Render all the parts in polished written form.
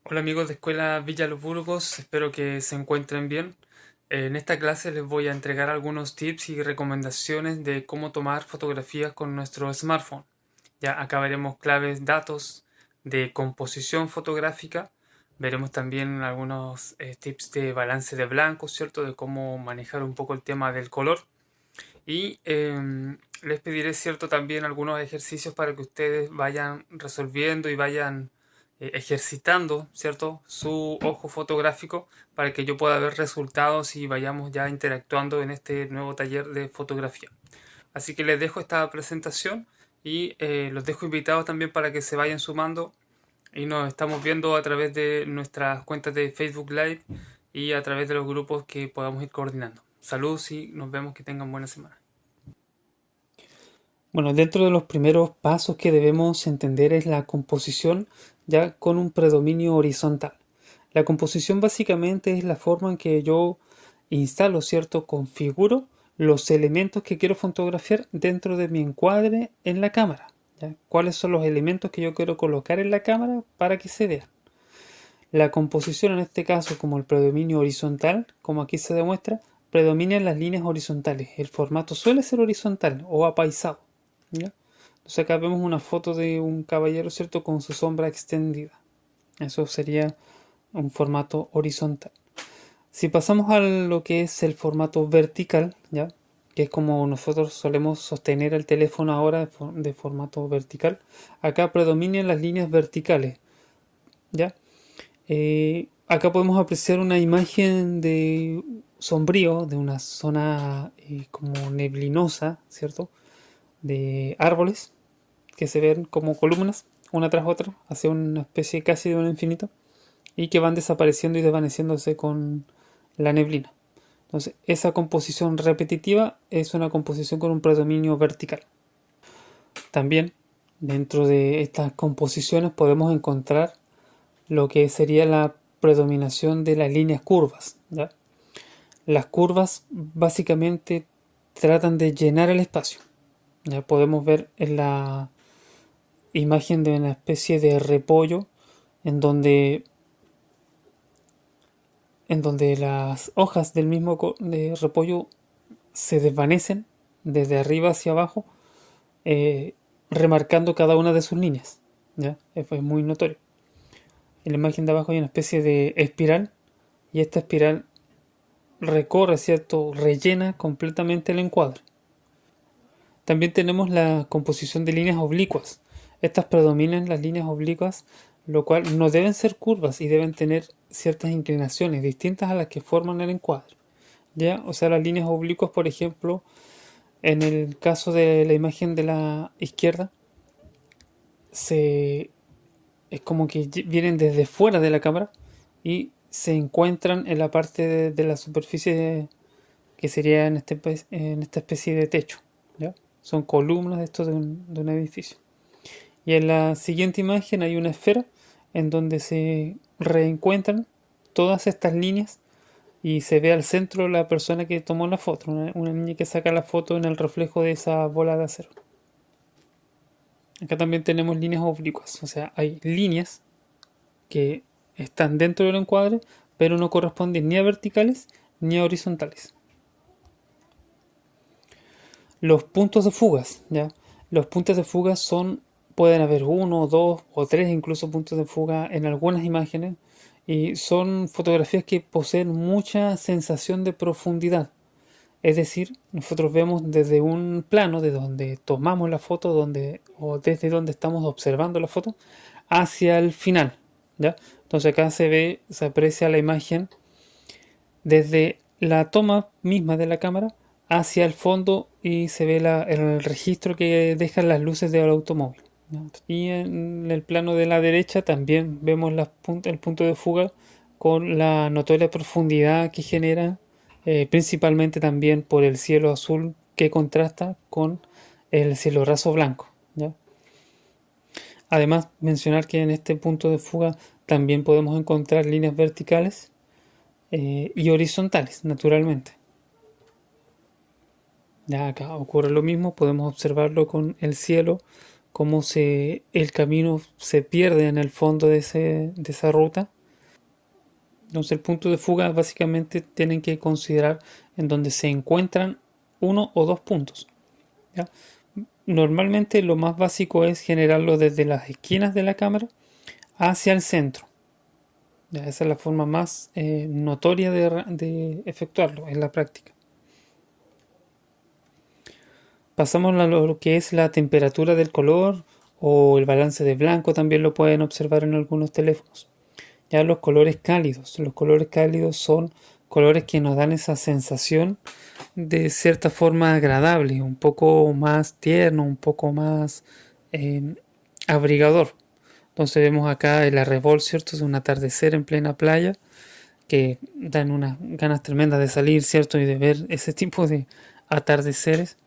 Hola amigos de Escuela Villa Los Burgos, espero que se encuentren bien. En esta clase les voy a entregar algunos tips y recomendaciones de cómo tomar fotografías con nuestro smartphone. Ya acá veremos claves, datos de composición fotográfica, veremos también algunos tips de balance de blancos, ¿cierto? De cómo manejar un poco el tema del color. Y les pediré, cierto, también algunos ejercicios para que ustedes vayan resolviendo y vayan ejercitando, cierto, su ojo fotográfico para que yo pueda ver resultados y vayamos ya interactuando en este nuevo taller de fotografía. Así que les dejo esta presentación y los dejo invitados también para que se vayan sumando y nos estamos viendo a través de nuestras cuentas de Facebook Live y a través de los grupos que podamos ir coordinando. Saludos y nos vemos, que tengan buena semana. Bueno, dentro de los primeros pasos que debemos entender es la composición ya con un predominio horizontal. La composición básicamente es la forma en que yo instalo, ¿cierto? Configuro los elementos que quiero fotografiar dentro de mi encuadre en la cámara. ¿Ya? ¿Cuáles son los elementos que yo quiero colocar en la cámara para que se vean? La composición en este caso, como el predominio horizontal, como aquí se demuestra, predominan las líneas horizontales. El formato suele ser horizontal o apaisado. ¿Ya? Entonces acá vemos una foto de un caballero, ¿cierto? Con su sombra extendida. Eso sería un formato horizontal. Si pasamos a lo que es el formato vertical, ¿ya? Que es como nosotros solemos sostener el teléfono ahora de formato vertical, acá predominan las líneas verticales, ¿ya? Acá podemos apreciar una imagen de sombrío, de una zona como neblinosa, ¿cierto? De árboles que se ven como columnas, una tras otra, hacia una especie casi de un infinito, y que van desapareciendo y desvaneciéndose con la neblina. Entonces, esa composición repetitiva es una composición con un predominio vertical. También, dentro de estas composiciones podemos encontrar lo que sería la predominación de las líneas curvas, ¿ya? Las curvas básicamente tratan de llenar el espacio. Ya podemos ver en la imagen de una especie de repollo en donde, en donde las hojas del mismo de repollo se desvanecen desde arriba hacia abajo, eh, remarcando cada una de sus líneas. ¿Ya? Eso es muy notorio. En la imagen de abajo hay una especie de espiral y esta espiral recorre, ¿cierto? Rellena completamente el encuadre. También tenemos la composición de líneas oblicuas. Estas predominan las líneas oblicuas, lo cual no deben ser curvas y deben tener ciertas inclinaciones distintas a las que forman el encuadre. ¿Ya? O sea, las líneas oblicuas, por ejemplo, en el caso de la imagen de la izquierda, se, es como que vienen desde fuera de la cámara y se encuentran en la parte de la superficie que sería en esta especie de techo. ¿Ya? Son columnas de esto de un edificio. Y en la siguiente imagen hay una esfera en donde se reencuentran todas estas líneas y se ve al centro la persona que tomó la foto, una niña que saca la foto en el reflejo de esa bola de acero. Acá también tenemos líneas oblicuas, o sea, hay líneas que están dentro del encuadre, pero no corresponden ni a verticales ni a horizontales. Los puntos de fugas, ¿ya? Los puntos de fuga son, pueden haber uno, dos o tres incluso puntos de fuga en algunas imágenes y son fotografías que poseen mucha sensación de profundidad. Es decir, nosotros vemos desde un plano de donde tomamos la foto o desde donde estamos observando la foto hacia el final, ¿ya? Entonces acá se ve, se aprecia la imagen desde la toma misma de la cámara hacia el fondo y se ve el registro que dejan las luces del automóvil. Y en el plano de la derecha también vemos el punto de fuga con la notoria profundidad que genera, principalmente también por el cielo azul que contrasta con el cielo raso blanco. ¿Ya? Además, mencionar que en este punto de fuga también podemos encontrar líneas verticales y horizontales, naturalmente. Ya acá ocurre lo mismo, podemos observarlo con el cielo, cómo el camino se pierde en el fondo de esa ruta Entonces el punto de fuga básicamente tienen que considerar en donde se encuentran uno o dos puntos, ¿ya? Normalmente lo más básico es generarlo desde las esquinas de la cámara hacia el centro. Ya, esa es la forma más notoria de efectuarlo en la práctica. Pasamos a lo que es la temperatura del color o el balance de blanco, también lo pueden observar en algunos teléfonos. Ya los colores cálidos. Los colores cálidos son colores que nos dan esa sensación de cierta forma agradable, un poco más tierno, un poco más eh, abrigador. Entonces vemos acá el arrebol, ¿cierto? Es un atardecer en plena playa que dan unas ganas tremendas de salir, ¿cierto? Y de ver ese tipo de atardeceres.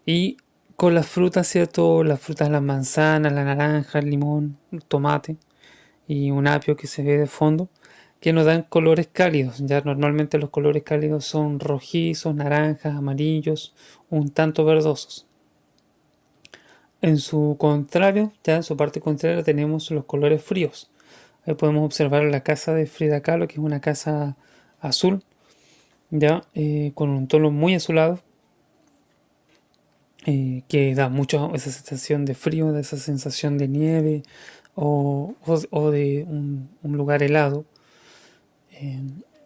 Y con las frutas, ¿cierto? Las frutas, las manzanas, la naranja, el limón, el tomate y un apio que se ve de fondo, que nos dan colores cálidos. Ya normalmente los colores cálidos son rojizos, naranjas, amarillos, un tanto verdosos. En su contrario, ya en su parte contraria tenemos los colores fríos. Ahí podemos observar la casa de Frida Kahlo, que es una casa azul, ya con un tono muy azulado, que da mucho esa sensación de frío, de esa sensación de nieve o de un lugar helado. Eh,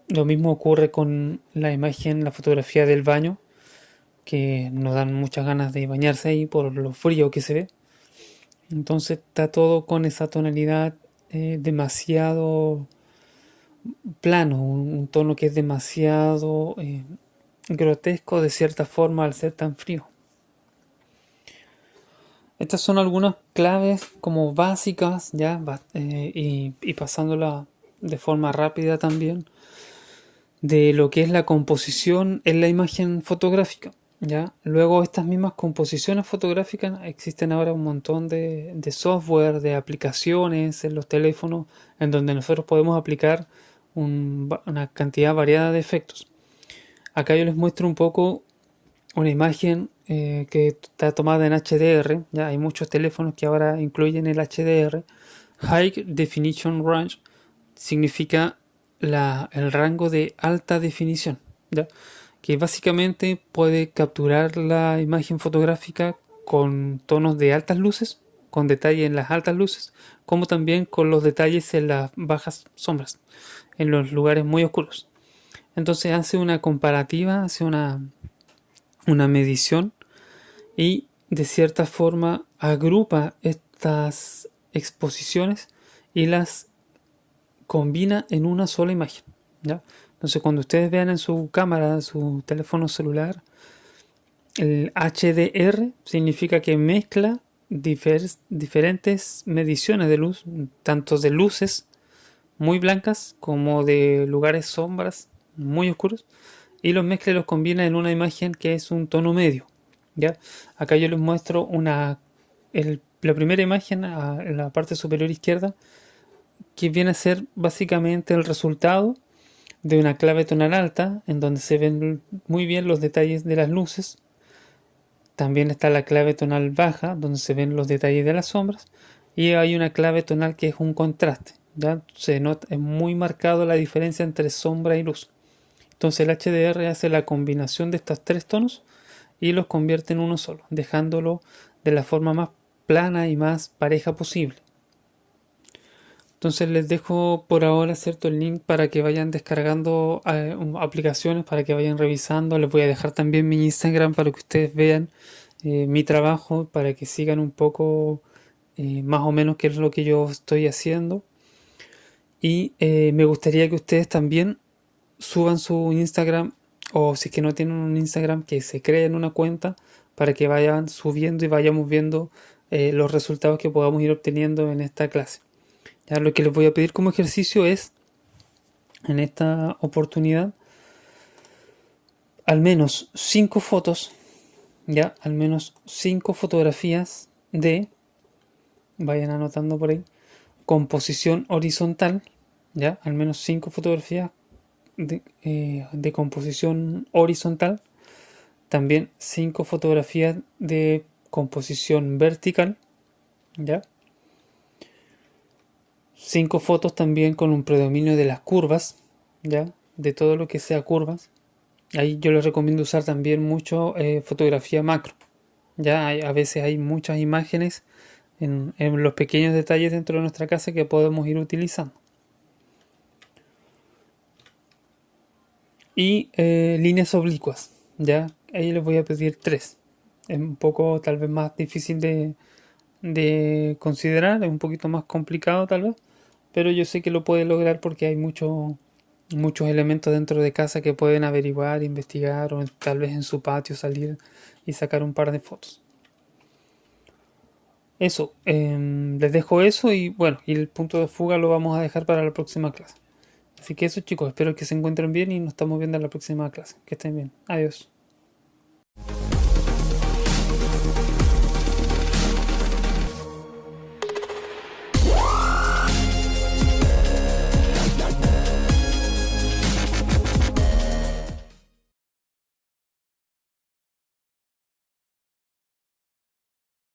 lo mismo ocurre con la imagen, la fotografía del baño, que nos dan muchas ganas de bañarse ahí por lo frío que se ve. Entonces está todo con esa tonalidad demasiado plano, un tono que es demasiado grotesco de cierta forma al ser tan frío. Estas son algunas claves como básicas, ya, y pasándola de forma rápida también, de lo que es la composición en la imagen fotográfica. ¿Ya? Luego estas mismas composiciones fotográficas, existen ahora un montón de software, de aplicaciones en los teléfonos en donde nosotros podemos aplicar una cantidad variada de efectos. Acá yo les muestro un poco una imagen que está tomada en HDR. Ya hay muchos teléfonos que ahora incluyen el HDR. High Definition Range significa el rango de alta definición, ¿ya? Que básicamente puede capturar la imagen fotográfica con tonos de altas luces, con detalle en las altas luces, como también con los detalles en las bajas sombras, en los lugares muy oscuros. Entonces hace una comparativa, hace una medición y de cierta forma agrupa estas exposiciones y las combina en una sola imagen, ¿ya? Entonces cuando ustedes vean en su cámara, en su teléfono celular, el HDR significa que mezcla diferentes mediciones de luz, tanto de luces muy blancas como de lugares sombras muy oscuros, y los mezcla y los combina en una imagen que es un tono medio, ¿ya? Acá yo les muestro la primera imagen en la parte superior izquierda, que viene a ser básicamente el resultado de una clave tonal alta, en donde se ven muy bien los detalles de las luces. También está la clave tonal baja, donde se ven los detalles de las sombras. Y hay una clave tonal que es un contraste. ¿Ya? Se nota, es muy marcado la diferencia entre sombra y luz. Entonces el HDR hace la combinación de estos tres tonos y los convierte en uno solo, dejándolo de la forma más plana y más pareja posible. Entonces les dejo por ahora, ¿cierto?, el link para que vayan descargando aplicaciones, para que vayan revisando. Les voy a dejar también mi Instagram para que ustedes vean mi trabajo, para que sigan un poco más o menos qué es lo que yo estoy haciendo. Y me gustaría que ustedes también suban su Instagram, o si es que no tienen un Instagram, que se creen una cuenta para que vayan subiendo y vayamos viendo los resultados que podamos ir obteniendo en esta clase. Ya lo que les voy a pedir como ejercicio es, en esta oportunidad, al menos 5 fotos, ya, al menos 5 fotografías vayan anotando por ahí, composición horizontal, ya, al menos 5 fotografías de composición horizontal, también 5 fotografías de composición vertical, ya, 5 fotos también con un predominio de las curvas, ¿ya? De todo lo que sea curvas. Ahí yo les recomiendo usar también mucho fotografía macro. A veces hay muchas imágenes en los pequeños detalles dentro de nuestra casa que podemos ir utilizando. Y líneas oblicuas, ¿ya? Ahí les voy a pedir 3. Es un poco tal vez más difícil de considerar, es un poquito más complicado tal vez, pero yo sé que lo puede lograr porque hay muchos elementos dentro de casa que pueden averiguar, investigar o tal vez en su patio salir y sacar un par de fotos. Eso, les dejo eso y bueno, y el punto de fuga lo vamos a dejar para la próxima clase. Así que eso chicos, espero que se encuentren bien y nos estamos viendo en la próxima clase. Que estén bien. Adiós.